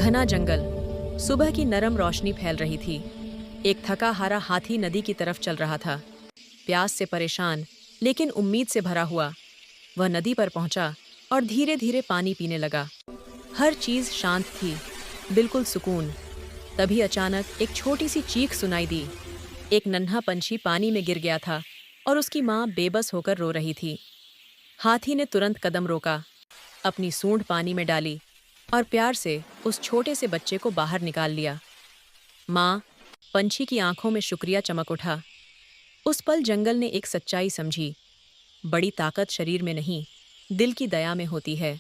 घना जंगल। सुबह की नरम रोशनी फैल रही थी। एक थका हारा हाथी नदी की तरफ चल रहा था, प्यास से परेशान लेकिन उम्मीद से भरा हुआ। वह नदी पर पहुंचा और धीरे धीरे पानी पीने लगा। हर चीज शांत थी, बिल्कुल सुकून। तभी अचानक एक छोटी सी चीख सुनाई दी। एक नन्हा पंछी पानी में गिर गया था और उसकी माँ बेबस होकर रो रही थी। हाथी ने तुरंत कदम रोका, अपनी सूंड पानी में डाली और प्यार से उस छोटे से बच्चे को बाहर निकाल लिया। माँ, पंछी की आंखों में शुक्रिया चमक उठा। उस पल जंगल ने एक सच्चाई समझी। बड़ी ताकत शरीर में नहीं, दिल की दया में होती है।